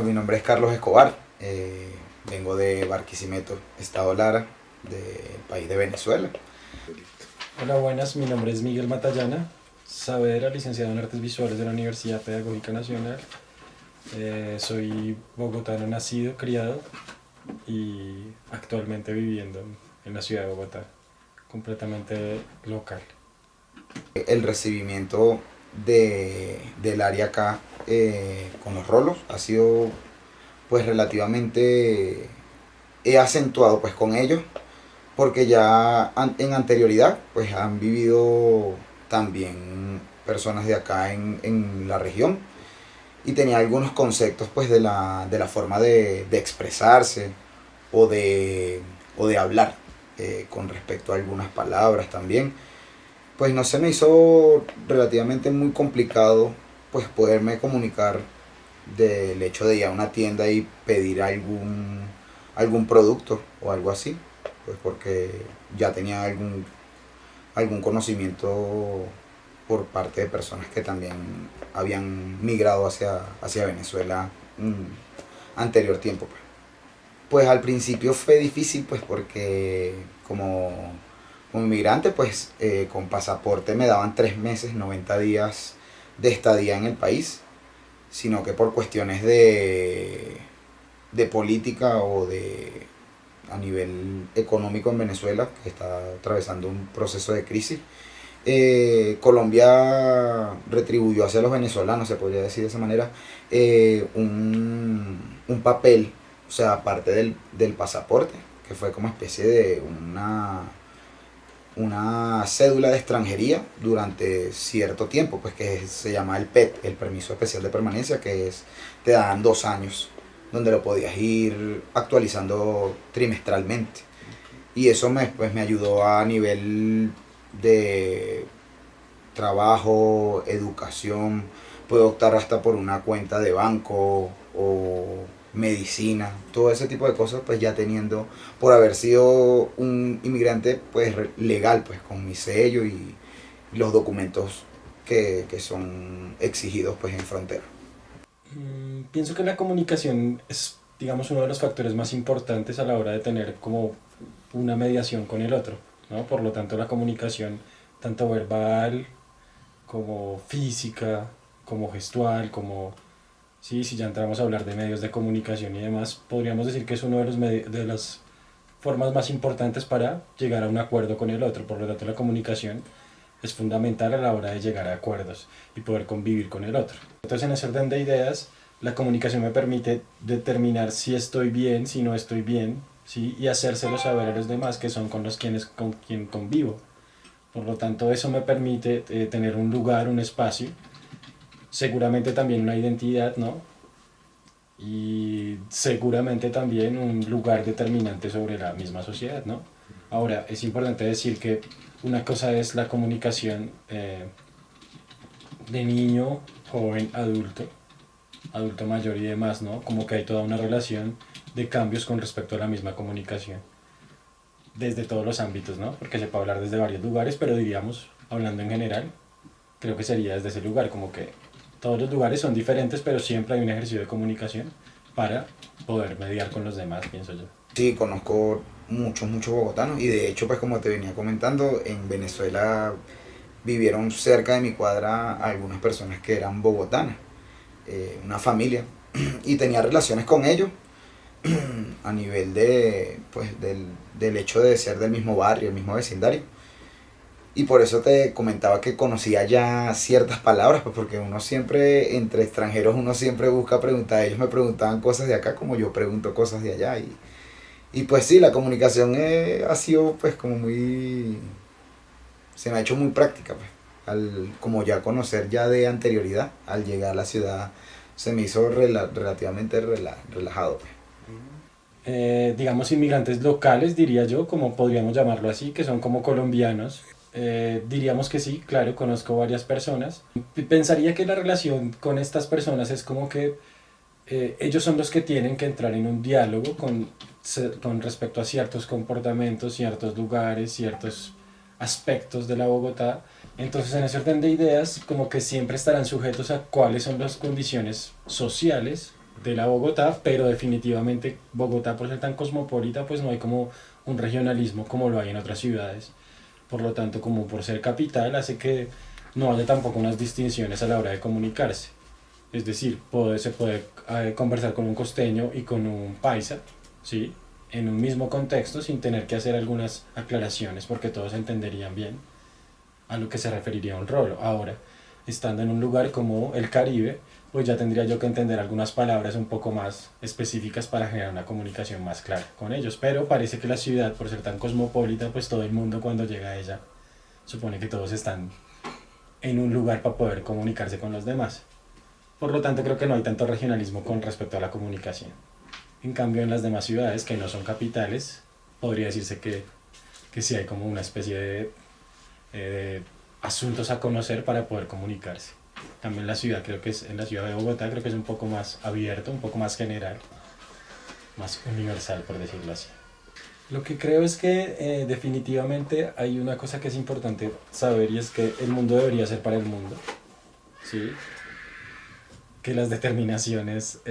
Mi nombre es Carlos Escobar, vengo de Barquisimeto, Estado Lara, del país de Venezuela. Hola, buenas, mi nombre es Miguel Matallana, Saavedra, licenciado en Artes Visuales de la Universidad Pedagógica Nacional. Soy bogotano nacido, criado y actualmente viviendo en la ciudad de Bogotá, completamente local. El recibimiento del área acá con los rolos ha sido pues relativamente he acentuado pues con ellos porque ya en anterioridad pues han vivido también personas de acá en la región y tenía algunos conceptos pues de la forma de expresarse o de, o de hablar con respecto a algunas palabras también. Pues no se me hizo relativamente muy complicado pues poderme comunicar del hecho de ir a una tienda y pedir algún producto o algo así, pues porque ya tenía algún conocimiento por parte de personas que también habían migrado hacia Venezuela anterior tiempo. Pues al principio fue difícil pues porque como inmigrante pues con pasaporte me daban 3 meses, 90 días de estadía en el país, sino que por cuestiones de política o de a nivel económico en Venezuela, que está atravesando un proceso de crisis, Colombia retribuyó hacia los venezolanos, se podría decir de esa manera, un papel, o sea, aparte del pasaporte, que fue como especie de una cédula de extranjería durante cierto tiempo, pues que se llama el PET, el permiso especial de permanencia, te dan 2 años, donde lo podías ir actualizando trimestralmente. Y eso pues me ayudó a nivel de trabajo, educación, puedo optar hasta por una cuenta de banco o medicina, todo ese tipo de cosas, pues ya teniendo, por haber sido un inmigrante pues legal, pues con mi sello y los documentos que son exigidos pues en frontera. Pienso que la comunicación es, digamos, uno de los factores más importantes a la hora de tener como una mediación con el otro, ¿no? Por lo tanto, la comunicación, tanto verbal como física, como gestual, como sí, si ya entramos a hablar de medios de comunicación y demás, podríamos decir que es uno de de las formas más importantes para llegar a un acuerdo con el otro. Por lo tanto, la comunicación es fundamental a la hora de llegar a acuerdos y poder convivir con el otro. Entonces, en ese orden de ideas, la comunicación me permite determinar si estoy bien, si no estoy bien, ¿sí? Y hacérselo saber a los demás que son con quien convivo. Por lo tanto, eso me permite tener un lugar, un espacio, seguramente también una identidad, ¿no? Y seguramente también un lugar determinante sobre la misma sociedad, ¿no? Ahora, es importante decir que una cosa es la comunicación de niño, joven, adulto, adulto mayor y demás, ¿no? Como que hay toda una relación de cambios con respecto a la misma comunicación, desde todos los ámbitos, ¿no? Porque se puede hablar desde varios lugares, pero diríamos, hablando en general, creo que sería desde ese lugar, como que todos los lugares son diferentes, pero siempre hay un ejercicio de comunicación para poder mediar con los demás, pienso yo. Sí, conozco muchos bogotanos y de hecho pues como te venía comentando, en Venezuela vivieron cerca de mi cuadra algunas personas que eran bogotanas, una familia, y tenía relaciones con ellos a nivel pues, del hecho de ser del mismo barrio, el mismo vecindario. Y por eso te comentaba que conocía ya ciertas palabras, pues porque uno siempre, entre extranjeros, uno siempre busca preguntar. Ellos me preguntaban cosas de acá como yo pregunto cosas de allá. Y pues sí, la comunicación ha sido pues como muy... Se me ha hecho muy práctica, pues. Como ya conocer ya de anterioridad, al llegar a la ciudad, se me hizo relativamente relajado, pues. Digamos, inmigrantes locales, diría yo, como podríamos llamarlo así, que son como colombianos. Diríamos que sí, claro, conozco varias personas. Pensaría que la relación con estas personas es como que ellos son los que tienen que entrar en un diálogo con respecto a ciertos comportamientos, ciertos lugares, ciertos aspectos de la Bogotá. Entonces, en ese orden de ideas, como que siempre estarán sujetos a cuáles son las condiciones sociales de la Bogotá, pero definitivamente Bogotá, por ser tan cosmopolita, pues no hay como un regionalismo como lo hay en otras ciudades. Por lo tanto, como por ser capital, hace que no haya tampoco unas distinciones a la hora de comunicarse. Es decir, se puede conversar con un costeño y con un paisa, ¿sí? En un mismo contexto sin tener que hacer algunas aclaraciones porque todos entenderían bien a lo que se referiría un rolo. Ahora, estando en un lugar como el Caribe, pues ya tendría yo que entender algunas palabras un poco más específicas para generar una comunicación más clara con ellos. Pero parece que la ciudad, por ser tan cosmopolita, pues todo el mundo cuando llega a ella supone que todos están en un lugar para poder comunicarse con los demás. Por lo tanto, creo que no hay tanto regionalismo con respecto a la comunicación. En cambio, en las demás ciudades que no son capitales, podría decirse que sí hay como una especie de asuntos a conocer para poder comunicarse. También la ciudad, creo que es en la ciudad de Bogotá, creo que es un poco más abierto, un poco más general, más universal, por decirlo así. Lo que creo es que definitivamente hay una cosa que es importante saber y es que el mundo debería ser para el mundo, ¿sí? Que las determinaciones,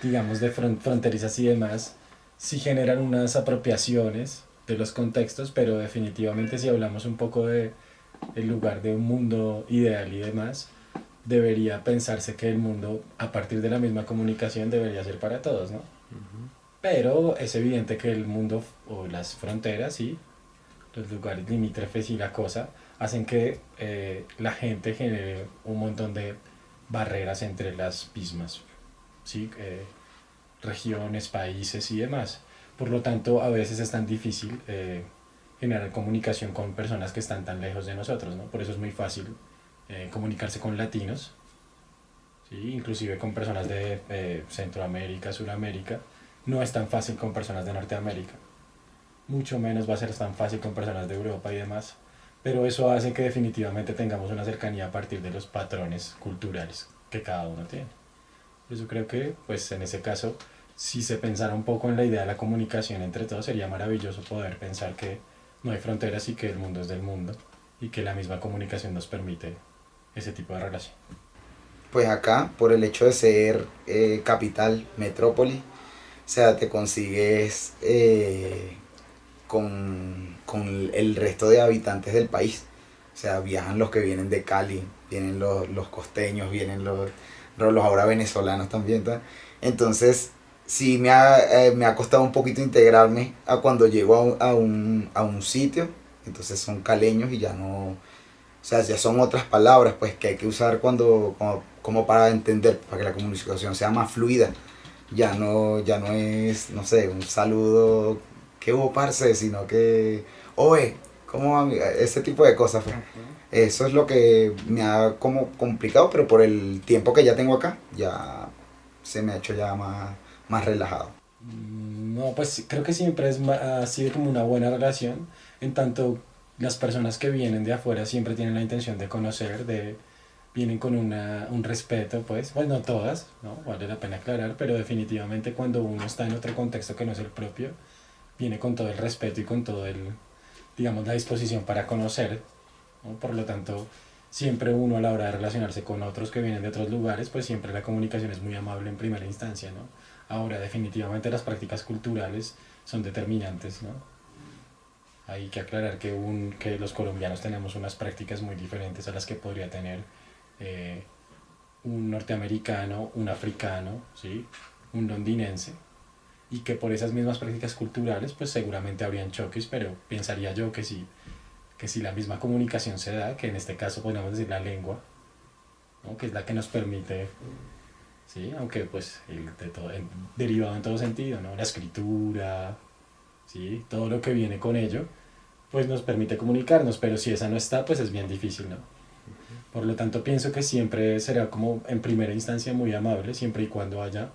digamos, de fronterizas y demás, sí generan unas apropiaciones de los contextos, pero definitivamente si hablamos un poco de el lugar de un mundo ideal y demás, debería pensarse que el mundo, a partir de la misma comunicación, debería ser para todos, ¿no? Pero es evidente que el mundo o las fronteras, sí, los lugares limítrofes y la cosa, hacen que la gente genere un montón de barreras entre las mismas, ¿sí? Regiones, países y demás. Por lo tanto, a veces es tan difícil generar comunicación con personas que están tan lejos de nosotros, ¿no? Por eso es muy fácil comunicarse con latinos, ¿sí? Inclusive con personas de Centroamérica, Suramérica. No es tan fácil con personas de Norteamérica. Mucho menos va a ser tan fácil con personas de Europa y demás. Pero eso hace que definitivamente tengamos una cercanía a partir de los patrones culturales que cada uno tiene. Por eso creo que, pues en ese caso, si se pensara un poco en la idea de la comunicación entre todos, sería maravilloso poder pensar que no hay fronteras y que el mundo es del mundo y que la misma comunicación nos permite ese tipo de relación. Pues acá, por el hecho de ser capital, metrópoli, o sea, te consigues con el resto de habitantes del país. O sea, viajan los que vienen de Cali, vienen los costeños, vienen los ahora venezolanos también. ¿tá? Entonces, sí me ha costado un poquito integrarme a cuando llego a un sitio. Entonces son caleños y ya no... O sea, ya son otras palabras pues que hay que usar como para entender, para que la comunicación sea más fluida. Ya no es, no sé, un saludo, ¿qué hubo, parce? Sino que, oye, ¿cómo va? Ese tipo de cosas. Pues. Eso es lo que me ha como complicado, pero por el tiempo que ya tengo acá, ya se me ha hecho ya más relajado. No, pues creo que siempre ha sido como una buena relación, en tanto las personas que vienen de afuera siempre tienen la intención de conocer, vienen con un respeto, pues no todas, ¿no? Vale la pena aclarar, pero definitivamente cuando uno está en otro contexto que no es el propio, viene con todo el respeto y con todo digamos, la disposición para conocer, ¿no? Por lo tanto, siempre uno a la hora de relacionarse con otros que vienen de otros lugares, pues siempre la comunicación es muy amable en primera instancia, ¿no? Ahora, definitivamente las prácticas culturales son determinantes, ¿no? Hay que aclarar que los colombianos tenemos unas prácticas muy diferentes a las que podría tener eh, un norteamericano, un africano, ¿sí? Un londinense, y que por esas mismas prácticas culturales pues seguramente habrían choques, pero pensaría yo que si la misma comunicación se da, que en este caso podríamos decir la lengua, ¿no? Que es la que nos permite, ¿sí? Aunque pues derivado en todo sentido, ¿no? La escritura, ¿sí? Todo lo que viene con ello, pues nos permite comunicarnos, pero si esa no está, pues es bien difícil, ¿no? Por lo tanto, pienso que siempre será como en primera instancia muy amable, siempre y cuando haya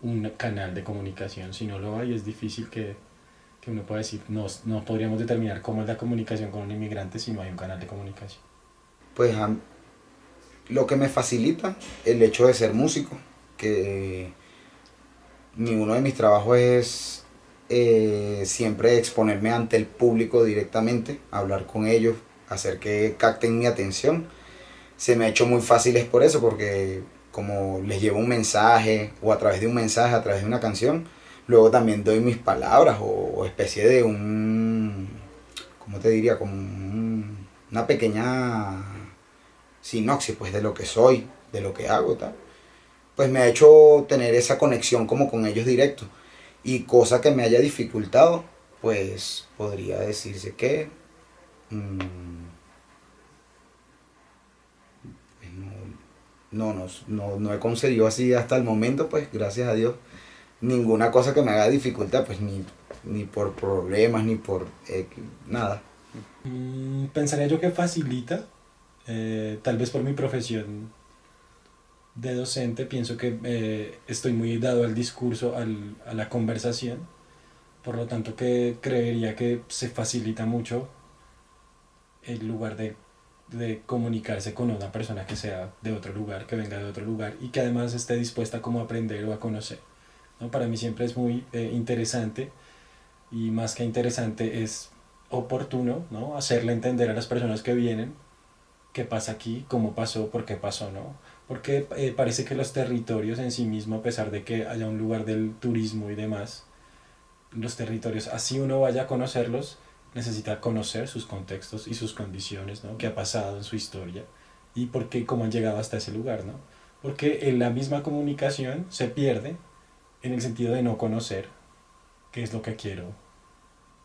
un canal de comunicación. Si no lo hay, es difícil que uno pueda decir, no podríamos determinar cómo es la comunicación con un inmigrante si no hay un canal de comunicación. Pues lo que me facilita el hecho de ser músico, que ninguno de mis trabajos es siempre exponerme ante el público directamente, hablar con ellos, hacer que capten mi atención. Se me ha hecho muy fácil es por eso, porque como les llevo un mensaje o a través de un mensaje, a través de una canción, luego también doy mis palabras o especie de un, ¿cómo te diría? Como una pequeña sinopsis pues de lo que soy, de lo que hago, tal. Pues me ha hecho tener esa conexión como con ellos directo. Y cosa que me haya dificultado, pues podría decirse que mm, pues no he conseguido así hasta el momento, pues gracias a Dios, ninguna cosa que me haga dificultad, pues ni por problemas, ni por nada. Pensaría yo que facilita, tal vez por mi profesión de docente, pienso que estoy muy dado al discurso, a la conversación, por lo tanto que creería que se facilita mucho el lugar de comunicarse con una persona que sea de otro lugar, que venga de otro lugar y que además esté dispuesta como a aprender o a conocer, ¿no? Para mí siempre es muy interesante y más que interesante es oportuno, ¿no? Hacerle entender a las personas que vienen qué pasa aquí, cómo pasó, por qué pasó, ¿no? Porque parece que los territorios en sí mismos, a pesar de que haya un lugar del turismo y demás, los territorios, así uno vaya a conocerlos, necesita conocer sus contextos y sus condiciones, ¿no? Qué ha pasado en su historia y por qué, cómo han llegado hasta ese lugar, ¿no? Porque en la misma comunicación se pierde en el sentido de no conocer qué es lo que quiero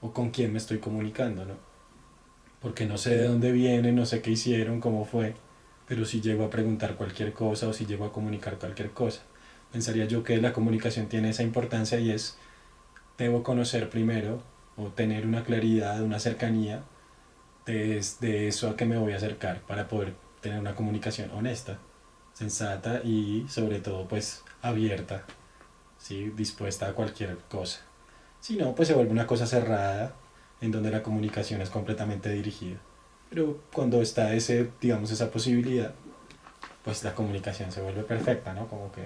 o con quién me estoy comunicando, ¿no? Porque no sé de dónde vienen, no sé qué hicieron, cómo fue, pero si llego a preguntar cualquier cosa o si llego a comunicar cualquier cosa. Pensaría yo que la comunicación tiene esa importancia y es, debo conocer primero o tener una claridad, una cercanía de eso a que me voy a acercar para poder tener una comunicación honesta, sensata y sobre todo pues abierta, ¿sí? Dispuesta a cualquier cosa. Si no, pues se vuelve una cosa cerrada en donde la comunicación es completamente dirigida. Pero cuando está ese, digamos, esa posibilidad, pues la comunicación se vuelve perfecta, ¿no? Como que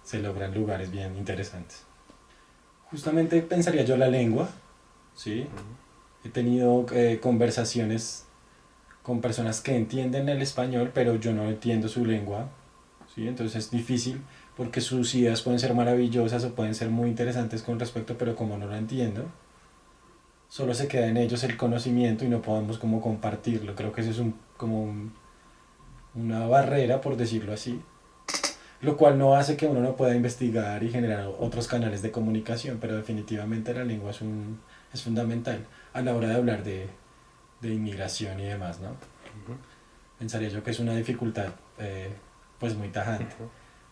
se logran lugares bien interesantes. Justamente pensaría yo la lengua, ¿sí? He tenido conversaciones con personas que entienden el español, pero yo no entiendo su lengua, ¿sí? Entonces es difícil porque sus ideas pueden ser maravillosas o pueden ser muy interesantes con respecto, pero como no lo entiendo, solo se queda en ellos el conocimiento y no podemos como compartirlo. Creo que eso es una barrera, por decirlo así, lo cual no hace que uno no pueda investigar y generar otros canales de comunicación, pero definitivamente la lengua es fundamental a la hora de hablar de inmigración y demás, ¿no? Pensaría yo que es una dificultad pues muy tajante.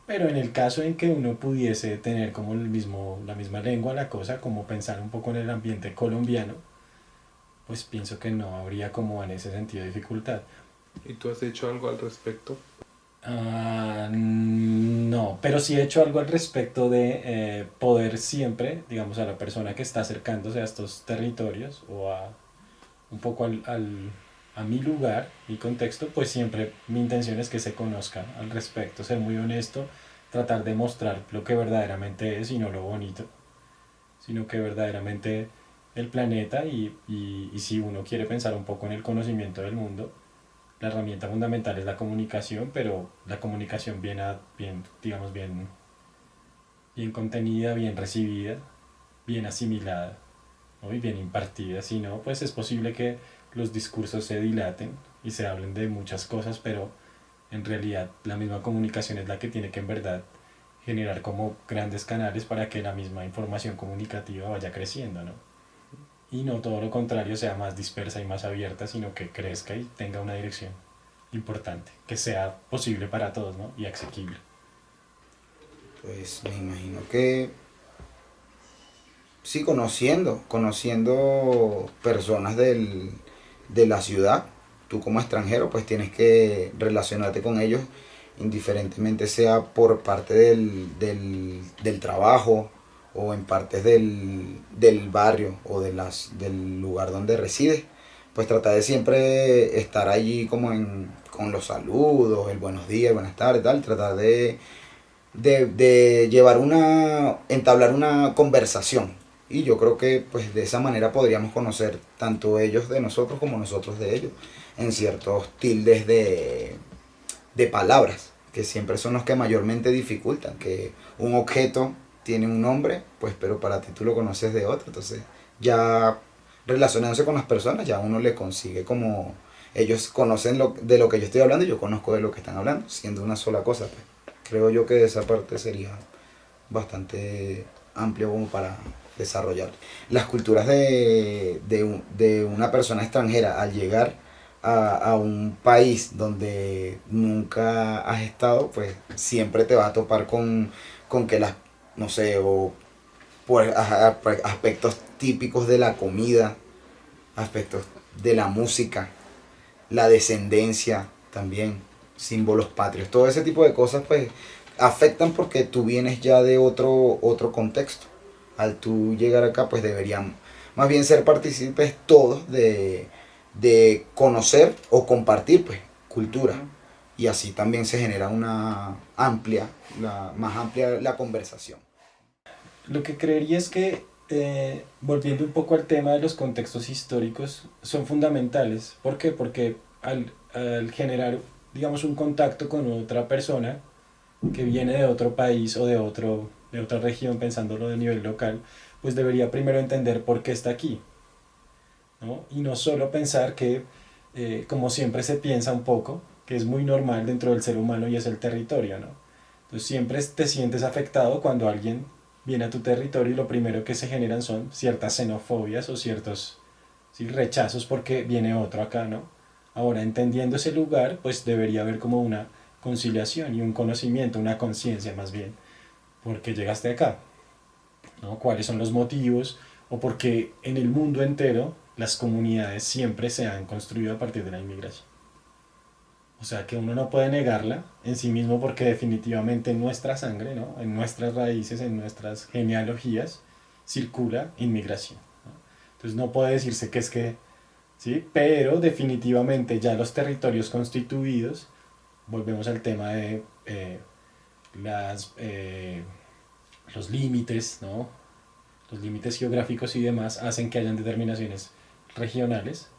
Pero en el caso en que uno pudiese tener como la misma lengua, la cosa, como pensar un poco en el ambiente colombiano, pues pienso que no habría como en ese sentido dificultad. ¿Y tú has hecho algo al respecto? No, pero sí he hecho algo al respecto de poder siempre, digamos, a la persona que está acercándose a estos territorios o a un poco a mi lugar, mi contexto, pues siempre mi intención es que se conozca al respecto, ser muy honesto, tratar de mostrar lo que verdaderamente es y no lo bonito, sino que verdaderamente el planeta y si uno quiere pensar un poco en el conocimiento del mundo, la herramienta fundamental es la comunicación, pero la comunicación bien digamos, bien contenida, bien recibida, bien asimilada, ¿no? Y bien impartida. Si no, pues es posible que los discursos se dilaten y se hablen de muchas cosas, pero en realidad la misma comunicación es la que tiene que en verdad generar como grandes canales para que la misma información comunicativa vaya creciendo, ¿no? Y no todo lo contrario sea más dispersa y más abierta, sino que crezca y tenga una dirección importante, que sea posible para todos, ¿no? Y asequible. Pues me imagino que sí, conociendo personas de la ciudad, tú como extranjero, pues tienes que relacionarte con ellos, indiferentemente sea por parte del trabajo o en partes del barrio o del lugar donde resides, pues tratar de siempre estar allí como con los saludos, el buenos días, buenas tardes, tal, tratar de entablar una conversación. Y yo creo que pues de esa manera podríamos conocer tanto ellos de nosotros como nosotros de ellos, en ciertos tildes de palabras que siempre son los que mayormente dificultan, que un objeto tiene un nombre, pues pero para ti tú lo conoces de otro, entonces ya relacionándose con las personas ya uno le consigue como ellos conocen de lo que yo estoy hablando y yo conozco de lo que están hablando, siendo una sola cosa, pues. Creo yo que esa parte sería bastante amplio como para desarrollar. Las culturas de una persona extranjera al llegar a un país donde nunca has estado, pues siempre te vas a topar con que las, no sé, o por aspectos típicos de la comida, aspectos de la música, la descendencia también, símbolos patrios, todo ese tipo de cosas pues afectan porque tú vienes ya de otro contexto. Al tú llegar acá pues deberían más bien ser partícipes todos de conocer o compartir pues cultura y así también se genera una amplia, más amplia la conversación. Lo que creería es que, volviendo un poco al tema de los contextos históricos, son fundamentales. ¿Por qué? Porque al generar, digamos, un contacto con otra persona que viene de otro país o de otra región, pensándolo de nivel local, pues debería primero entender por qué está aquí, ¿no? Y no solo pensar que, como siempre se piensa un poco, que es muy normal dentro del ser humano y es el territorio, ¿no? Entonces siempre te sientes afectado cuando alguien viene a tu territorio y lo primero que se generan son ciertas xenofobias o ciertos, sí, rechazos porque viene otro acá, ¿no? Ahora, entendiendo ese lugar, pues debería haber como una conciliación y un conocimiento, una conciencia más bien, por qué llegaste acá, ¿no? ¿Cuáles son los motivos? O porque en el mundo entero las comunidades siempre se han construido a partir de la inmigración. O sea que uno no puede negarla en sí mismo porque definitivamente en nuestra sangre, ¿no? En nuestras raíces, en nuestras genealogías, circula inmigración, ¿no? Entonces no puede decirse que es que, ¿sí? Pero definitivamente ya los territorios constituidos, volvemos al tema de las, los límites, ¿no? Los límites geográficos y demás hacen que hayan determinaciones regionales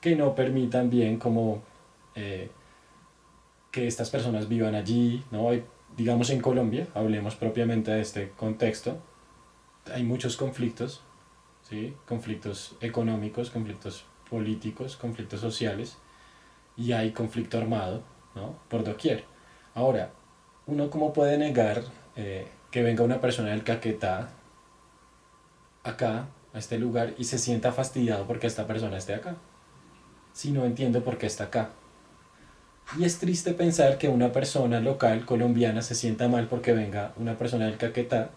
que no permitan bien como que estas personas vivan allí, ¿no? Hay, digamos en Colombia, hablemos propiamente de este contexto, hay muchos conflictos, ¿sí? Conflictos económicos, conflictos políticos, conflictos sociales, y hay conflicto armado, ¿no? Por doquier. Ahora, uno cómo puede negar que venga una persona del Caquetá acá, a este lugar, y se sienta fastidiado porque esta persona esté acá, si no entiendo por qué está acá. Y es triste pensar que una persona local colombiana se sienta mal porque venga una persona del Caquetá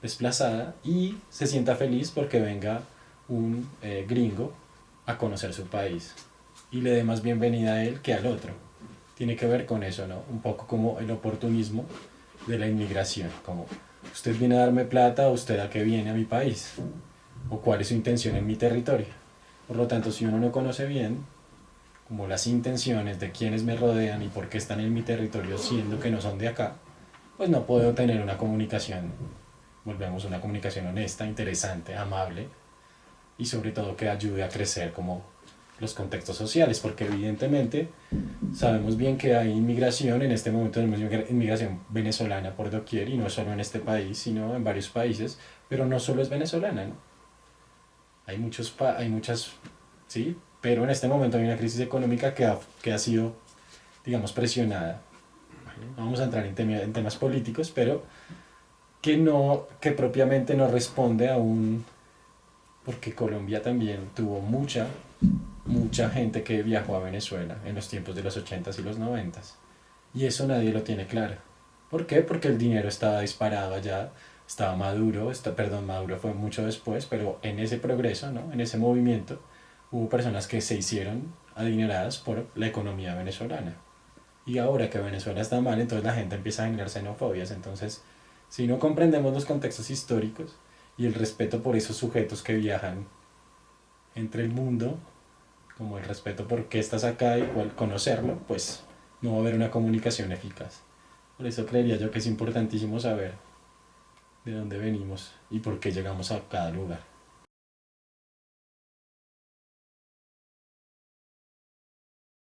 desplazada y se sienta feliz porque venga un gringo a conocer su país y le dé más bienvenida a él que al otro. Tiene que ver con eso, ¿no? Un poco como el oportunismo de la inmigración, como usted viene a darme plata, usted a qué viene a mi país, o cuál es su intención en mi territorio. Por lo tanto, si uno no conoce bien como las intenciones de quienes me rodean y por qué están en mi territorio siendo que no son de acá, pues no puedo tener una comunicación, volvemos, una comunicación honesta, interesante, amable y sobre todo que ayude a crecer como los contextos sociales, porque evidentemente sabemos bien que hay inmigración, en este momento tenemos inmigración venezolana por doquier y no solo en este país, sino en varios países, pero no solo es venezolana, ¿no? Hay muchas, sí, pero en este momento hay una crisis económica que ha sido, digamos, presionada. ¿Vale? No vamos a entrar en temas políticos, pero que propiamente no responde a un, porque Colombia también tuvo mucha gente que viajó a Venezuela en los tiempos de los 80s y los 90s. Y eso nadie lo tiene claro. ¿Por qué? Porque el dinero estaba disparado allá, estaba Maduro, perdón, Maduro fue mucho después, pero en ese progreso, ¿no? En ese movimiento, hubo personas que se hicieron adineradas por la economía venezolana. Y ahora que Venezuela está mal, entonces la gente empieza a generar xenofobias. Entonces, si no comprendemos los contextos históricos y el respeto por esos sujetos que viajan entre el mundo, como el respeto por qué estás acá y cuál conocerlo, pues no va a haber una comunicación eficaz. Por eso creería yo que es importantísimo saber de dónde venimos y por qué llegamos a cada lugar.